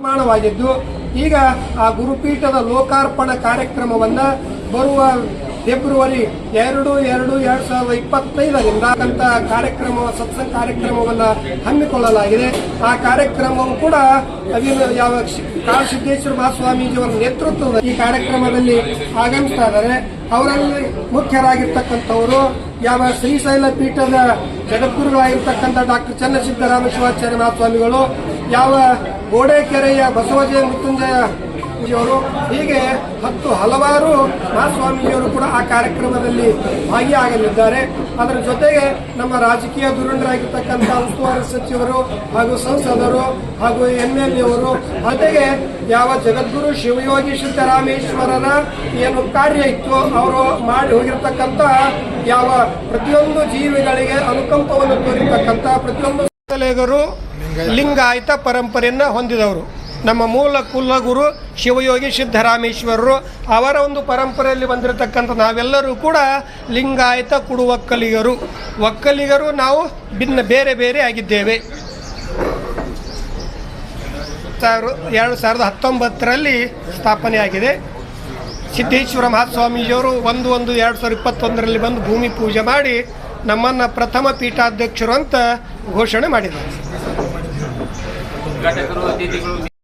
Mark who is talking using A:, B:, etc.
A: ನಿರ್ಮಾಣವಾಗಿದ್ದು ಈಗ ಆ ಗುರುಪೀಠದ ಲೋಕಾರ್ಪಣಾ ಕಾರ್ಯಕ್ರಮವನ್ನ ಬರುವ ಫೆಬ್ರವರಿ 2/2/2025 ಕಾರ್ಯಕ್ರಮ ಸತ್ಸಂಗ ಕಾರ್ಯಕ್ರಮವನ್ನು ಹಮ್ಮಿಕೊಳ್ಳಲಾಗಿದೆ. ಆ ಕಾರ್ಯಕ್ರಮವು ಕೂಡ ಯಾವ ಕಾಳಸಿದ್ದೇಶ್ವರ ಮಹಾಸ್ವಾಮೀಜಿಯವರ ನೇತೃತ್ವದ ಈ ಕಾರ್ಯಕ್ರಮದಲ್ಲಿ ಆಗಮಿಸ್ತಾ ಇದ್ದಾರೆ. ಅವರಲ್ಲಿ ಮುಖ್ಯರಾಗಿರ್ತಕ್ಕಂಥವರು ಯಾವ ಶ್ರೀಶೈಲ ಪೀಠದ ಜಗದ್ಗುರುಗಳಾಗಿರ್ತಕ್ಕಂಥ ಡಾಕ್ಟರ್ ಚನ್ನಸಿದ್ದರಾಮ ಶಿವಾಚಾರ್ಯ ಮಹಾಸ್ವಾಮಿಗಳು, ಯಾವ ಗೋಡೆಕೆರೆಯ ಬಸವಜಯ ಮೃತ್ಯುಂಜಯ ಅವರು, ಹೀಗೆ ಹಲವಾರು ಮಹಾಸ್ವಾಮೀಜಿಯವರು ಕೂಡ ಆ ಕಾರ್ಯಕ್ರಮದಲ್ಲಿ ಭಾಗಿಯಾಗಲಿದ್ದಾರೆ. ಅದರ ಜೊತೆಗೆ ನಮ್ಮ ರಾಜಕೀಯ ಧುರೀಣರಾಗಿರ್ತಕ್ಕಂಥ ಉಸ್ತುವಾರಿ ಸಚಿವರು ಹಾಗೂ ಸಂಸದರು ಹಾಗೂ MLA ಅವರು, ಜೊತೆಗೆ ಯಾವ ಜಗದ್ಗುರು ಶಿವಯೋಗಿ ಸಿದ್ದರಾಮೇಶ್ವರರ ಏನು ಕಾರ್ಯ ಇತ್ತು, ಅವರು ಮಾಡಿ ಹೋಗಿರ್ತಕ್ಕಂಥ ಯಾವ ಪ್ರತಿಯೊಂದು ಜೀವಿಗಳಿಗೆ ಅನುಕಂಪವನ್ನು ತೋರಿರ್ತಕ್ಕಂಥ ಪ್ರತಿಯೊಂದು ಲಿಂಗಾಯತ ಪರಂಪರೆಯನ್ನು ಹೊಂದಿದವರು. ನಮ್ಮ ಮೂಲ ಕುಲಗುರು ಶಿವಯೋಗಿ ಸಿದ್ದರಾಮೇಶ್ವರರು ಅವರ ಒಂದು ಪರಂಪರೆಯಲ್ಲಿ ಬಂದಿರತಕ್ಕಂಥ ನಾವೆಲ್ಲರೂ ಕೂಡ ಲಿಂಗಾಯತ ಕುಡು ಒಕ್ಕಲಿಗರು ನಾವು ಬೇರೆ ಬೇರೆ ಆಗಿದ್ದೇವೆ. 2019ರಲ್ಲಿ ಸ್ಥಾಪನೆಯಾಗಿದೆ. ಸಿದ್ದೇಶ್ವರ ಮಹಾಸ್ವಾಮೀಜಿಯವರು 1/1/2021ರಲ್ಲಿ ಬಂದು ಭೂಮಿ ಪೂಜೆ ಮಾಡಿ ನಮ್ಮನ್ನು ಪ್ರಥಮ ಪೀಠಾಧ್ಯಕ್ಷರು ಅಂತ ಘೋಷಣೆ ಮಾಡಿದ್ದಾರೆ.